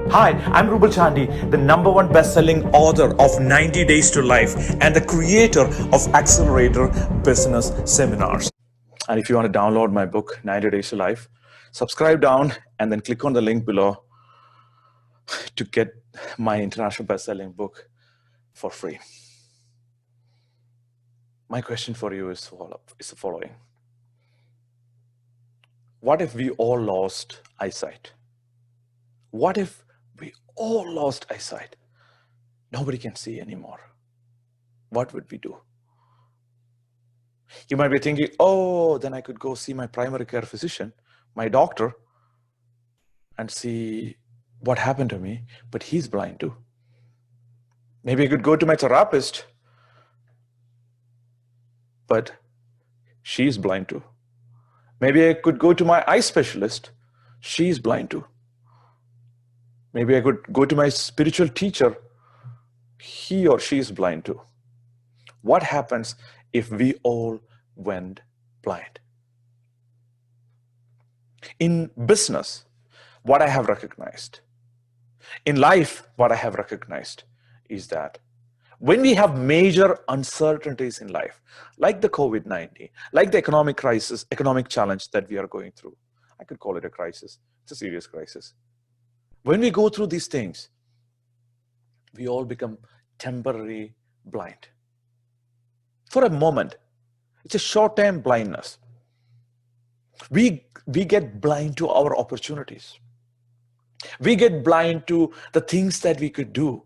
Hi, I'm Ruble Chandy, the #1 best-selling author of 90 Days to Life and the creator of Accelerator Business Seminars. And if you want to download my book, 90 Days to Life, subscribe down and then click on the link below to get my international best-selling book for free. My question for you is the following. What if we all lost eyesight? What if we all lost eyesight? Nobody can see anymore. What would we do? You might be thinking, oh, then I could go see my primary care physician, my doctor, and see what happened to me, but he's blind too. Maybe I could go to my therapist, but she's blind too. Maybe I could go to my eye specialist, she's blind too. Maybe I could go to my spiritual teacher, he or she is blind too. What happens if we all went blind? In business, what I have recognized, in life, what I have recognized is that when we have major uncertainties in life, like the COVID-19, like the economic crisis, economic challenge that we are going through, I could call it a crisis, it's a serious crisis. When we go through these things, we all become temporarily blind. For a moment, it's a short-term blindness. We get blind to our opportunities. We get blind to the things that we could do.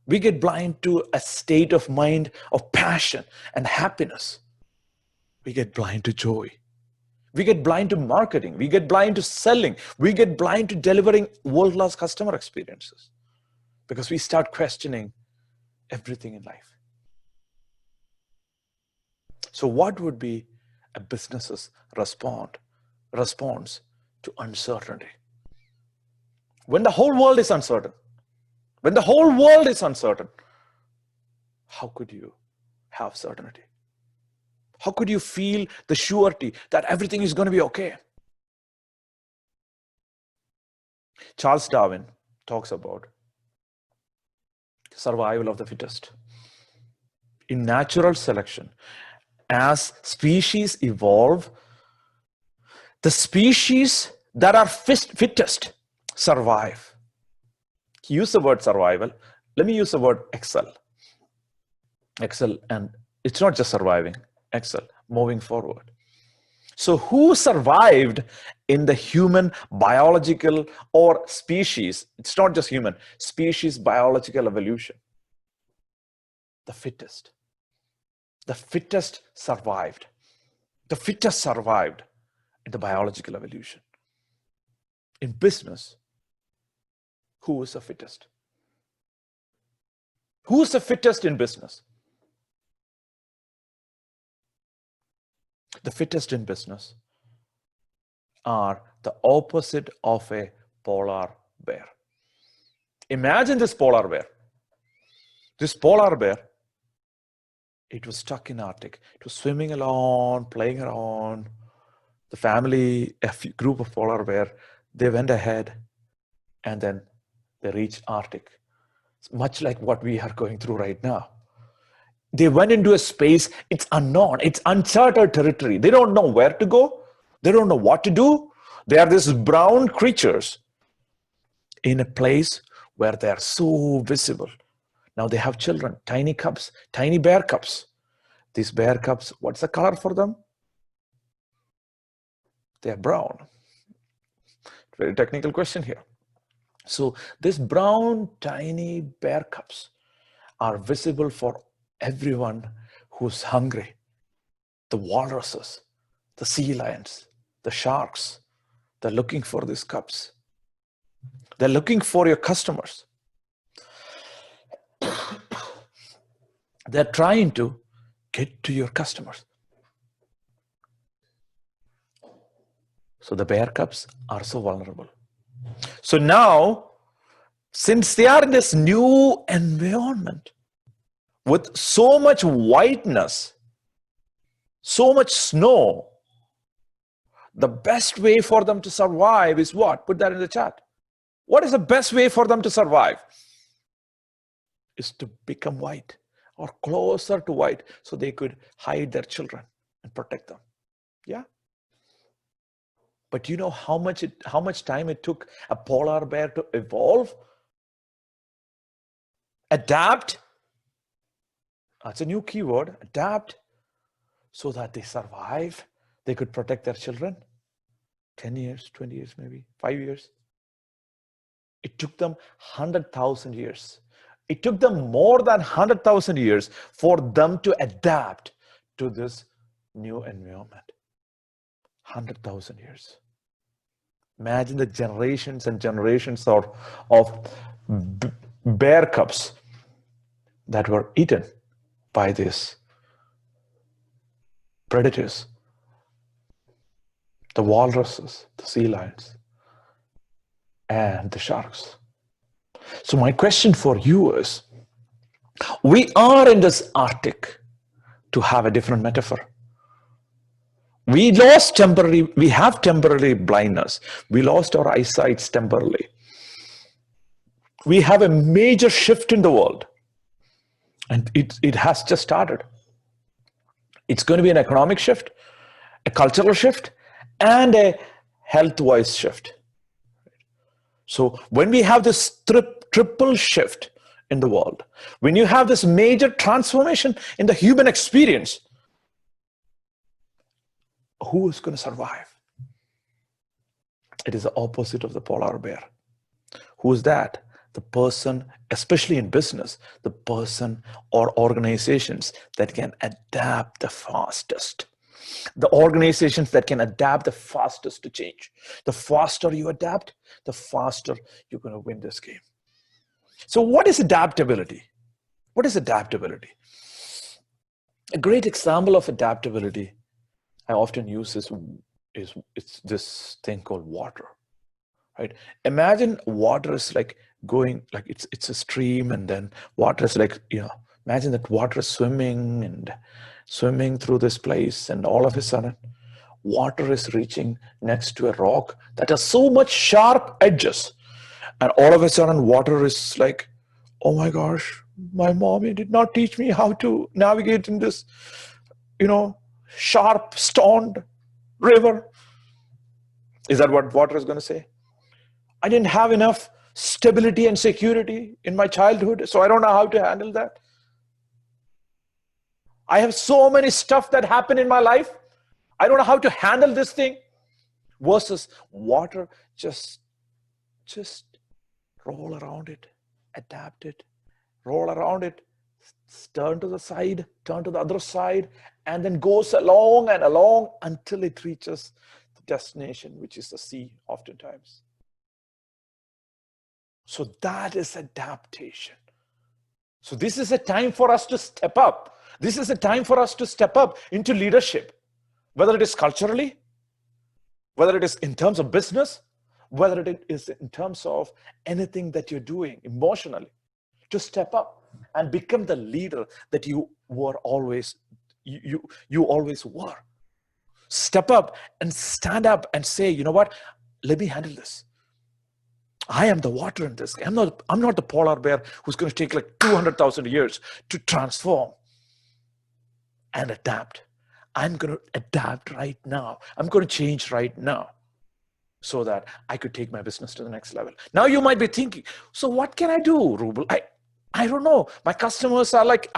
We get blind to a state of mind of passion and happiness. We get blind to joy. We get blind to marketing. We get blind to selling. We get blind to delivering world-class customer experiences because we start questioning everything in life. So what would be a business's response to uncertainty? When the whole world is uncertain, how could you have certainty? How could you feel the surety that everything is going to be okay? Charles Darwin talks about survival of the fittest. In natural selection, as species evolve, the species that are fittest survive. Use the word survival. Let me use the word excel. Excel, and it's not just surviving, excel, moving forward. So who survived in the human biological or species? It's not just human, species biological evolution. The fittest. The fittest survived. The fittest survived in the biological evolution. In business, who is the fittest? Who is the fittest in business? The fittest in business are the opposite of a polar bear. Imagine this polar bear. This polar bear, it was stuck in Arctic. It was swimming along, playing around. The family, group of polar bear, they went ahead and then they reached Arctic. It's much like what we are going through right now. They went into a space, it's unknown, it's uncharted territory. They don't know where to go. They don't know what to do. They are these brown creatures in a place where they are so visible. Now they have children, tiny cubs, tiny bear cubs. These bear cubs, what's the color for them? They are brown. Very technical question here. So these brown, tiny bear cubs are visible for everyone who's hungry. The walruses, the sea lions, the sharks, they're looking for these cubs. They're looking for your customers. They're trying to get to your customers. So the bear cubs are so vulnerable. So now, since they are in this new environment with so much whiteness, so much snow, the best way for them to survive is what? Put that in the chat. What is the best way for them to survive? Is to become white or closer to white so they could hide their children and protect them. Yeah. But you know how much time it took a polar bear to evolve? Adapt. That's a new keyword. Adapt so that they survive. They could protect their children. 10 years, 20 years, maybe 5 years. It took them 100,000 years. It took them more than 100,000 years for them to adapt to this new environment. 100,000 years. Imagine the generations and generations of bear cubs that were eaten by these predators. The walruses, the sea lions, and the sharks. So my question for you is, we are in this Arctic, to have a different metaphor. We have temporary blindness. We lost our eyesight temporarily. We have a major shift in the world. And it has just started. It's going to be an economic shift, a cultural shift, and a health-wise shift. So when we have this triple shift in the world, when you have this major transformation in the human experience, who is going to survive? It is the opposite of the polar bear. Who is that? The person, especially in business, the person or organizations that can adapt the fastest. The organizations that can adapt the fastest to change. The faster you adapt, the faster you're going to win this game. So what is adaptability? What is adaptability? A great example of adaptability I often use is it's this thing called water, right? Imagine water is like going, like it's a stream, and then water is like, imagine that water is swimming through this place, and all of a sudden water is reaching next to a rock that has so much sharp edges, and all of a sudden water is like, oh my gosh, my mommy did not teach me how to navigate in this sharp stoned river. Is that what water is going to say? I didn't have enough stability and security in my childhood, so I don't know how to handle that. I have so many stuff that happened in my life, I don't know how to handle this thing. Versus water, just roll around it, adapt it, roll around it, turn to the side, turn to the other side, and then goes along and along until it reaches the destination, which is the sea oftentimes. So that is adaptation. So this is a time for us to step up. This is a time for us to step up into leadership, whether it is culturally, whether it is in terms of business, whether it is in terms of anything that you're doing emotionally, to step up and become the leader that you were always, you always were. Step up and stand up and say, you know what, let me handle this. I am the water in this. I'm not the polar bear who's going to take like 200,000 years to transform and adapt. I'm going to adapt right now. I'm going to change right now so that I could take my business to the next level. Now you might be thinking, so what can I do, Ruble? I don't know. My customers are like,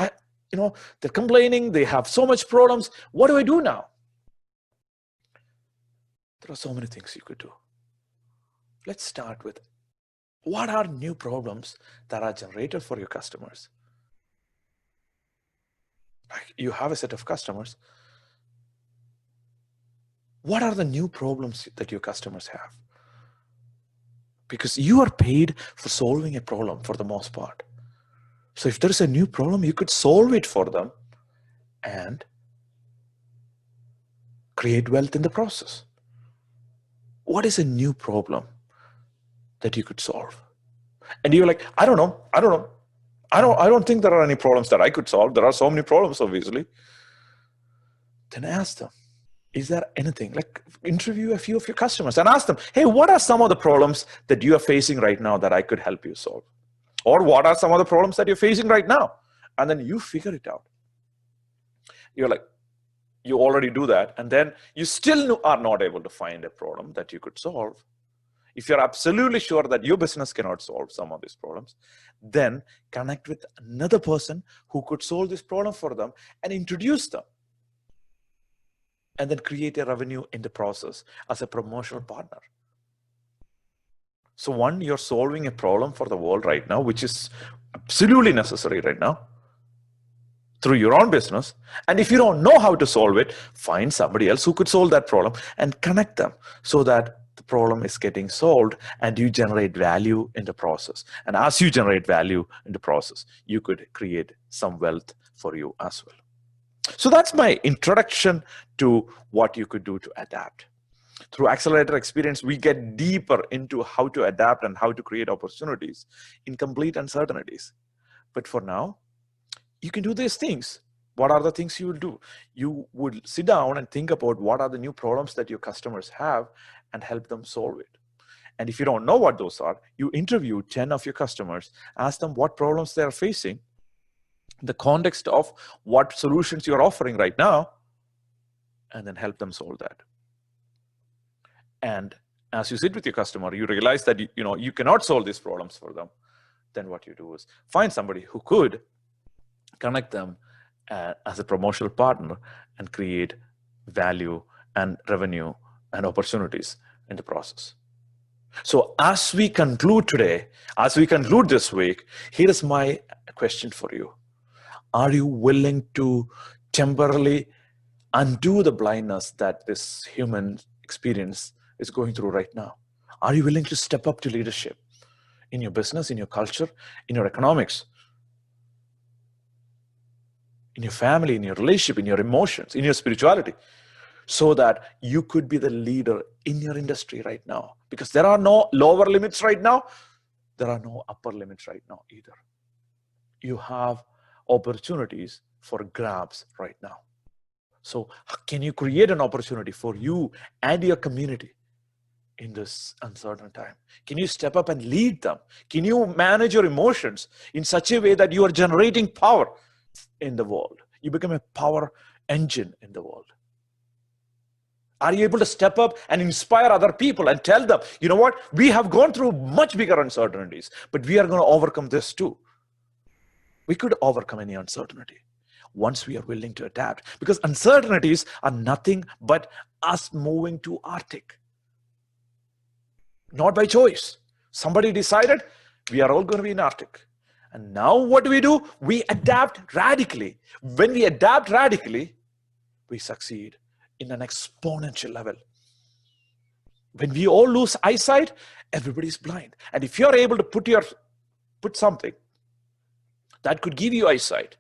they're complaining. They have so much problems. What do I do now? There are so many things you could do. Let's start with, what are new problems that are generated for your customers? Like, you have a set of customers. What are the new problems that your customers have? Because you are paid for solving a problem for the most part. So if there's a new problem, you could solve it for them and create wealth in the process. What is a new problem that you could solve? And you're like, I don't know. I don't think there are any problems that I could solve. There are so many problems, obviously. Then ask them, is there anything, like interview a few of your customers and ask them, hey, what are some of the problems that you are facing right now that I could help you solve? Or what are some of the problems that you're facing right now? And then you figure it out. You're like, you already do that, and then you still are not able to find a problem that you could solve. If you're absolutely sure that your business cannot solve some of these problems, then connect with another person who could solve this problem for them and introduce them. And then create a revenue in the process as a promotional partner. So one, you're solving a problem for the world right now, which is absolutely necessary right now through your own business. And if you don't know how to solve it, find somebody else who could solve that problem and connect them so that the problem is getting solved and you generate value in the process. And as you generate value in the process, you could create some wealth for you as well. So that's my introduction to what you could do to adapt. Through Accelerator Experience, we get deeper into how to adapt and how to create opportunities in complete uncertainties. But for now, you can do these things. What are the things you will do? You would sit down and think about what are the new problems that your customers have and help them solve it. And if you don't know what those are, you interview 10 of your customers, ask them what problems they are facing, the context of what solutions you're offering right now, and then help them solve that. And as you sit with your customer, you realize that you cannot solve these problems for them. Then what you do is find somebody who could, connect them as a promotional partner, and create value and revenue and opportunities in the process. So as we conclude today, as we conclude this week, here is my question for you. Are you willing to temporarily undo the blindness that this human experience is going through right now? Are you willing to step up to leadership in your business, in your culture, in your economics, in your family, in your relationship, in your emotions, in your spirituality, so that you could be the leader in your industry right now? Because there are no lower limits right now. There are no upper limits right now either. You have opportunities for grabs right now. So can you create an opportunity for you and your community in this uncertain time? Can you step up and lead them? Can you manage your emotions in such a way that you are generating power in the world? You become a power engine in the world. Are you able to step up and inspire other people and tell them, you know what, we have gone through much bigger uncertainties, but we are going to overcome this too. We could overcome any uncertainty once we are willing to adapt, because uncertainties are nothing but us moving to Arctic. Not by choice. Somebody decided we are all going to be in Arctic. And now what do? We adapt radically. When we adapt radically, we succeed in an exponential level. When we all lose eyesight, everybody's blind. And if you're able to put something that could give you eyesight,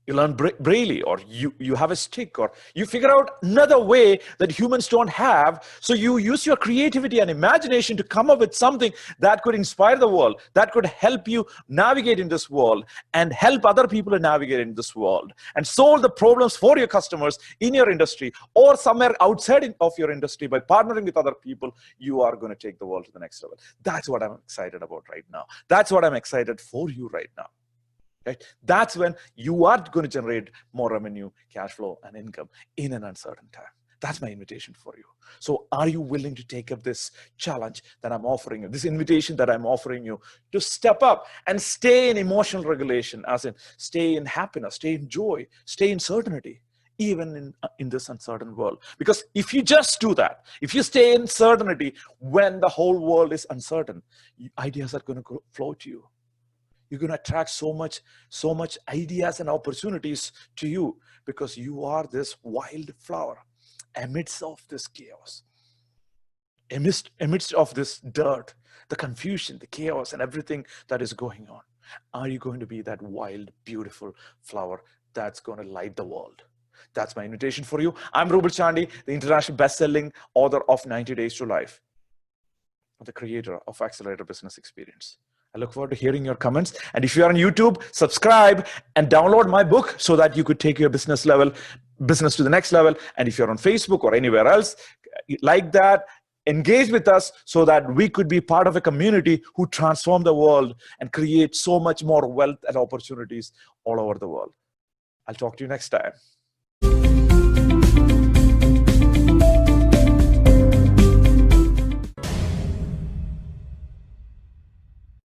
you learn Braille, or you have a stick, or you figure out another way that humans don't have. So you use your creativity and imagination to come up with something that could inspire the world, that could help you navigate in this world and help other people to navigate in this world and solve the problems for your customers in your industry or somewhere outside of your industry. By partnering with other people, you are going to take the world to the next level. That's what I'm excited about right now. That's what I'm excited for you right now. Right? That's when you are going to generate more revenue, cash flow, and income in an uncertain time. That's my invitation for you. So are you willing to take up this challenge that I'm offering you, this invitation that I'm offering you to step up and stay in emotional regulation, as in stay in happiness, stay in joy, stay in certainty, even in this uncertain world? Because if you just do that, if you stay in certainty when the whole world is uncertain, ideas are going to flow to you. You're going to attract so much ideas and opportunities to you, because you are this wild flower amidst of this chaos, amidst of this dirt, the confusion, the chaos, and everything that is going on. Are you going to be that wild, beautiful flower that's going to light the world? That's my invitation for you. I'm Ruble Chandy, the international best-selling author of 90 Days to Life, the creator of Accelerator Business Experience. I look forward to hearing your comments. And if you are on YouTube, subscribe and download my book so that you could take your business level business to the next level. And if you're on Facebook or anywhere else like that, engage with us so that we could be part of a community who transform the world and create so much more wealth and opportunities all over the world. I'll talk to you next time.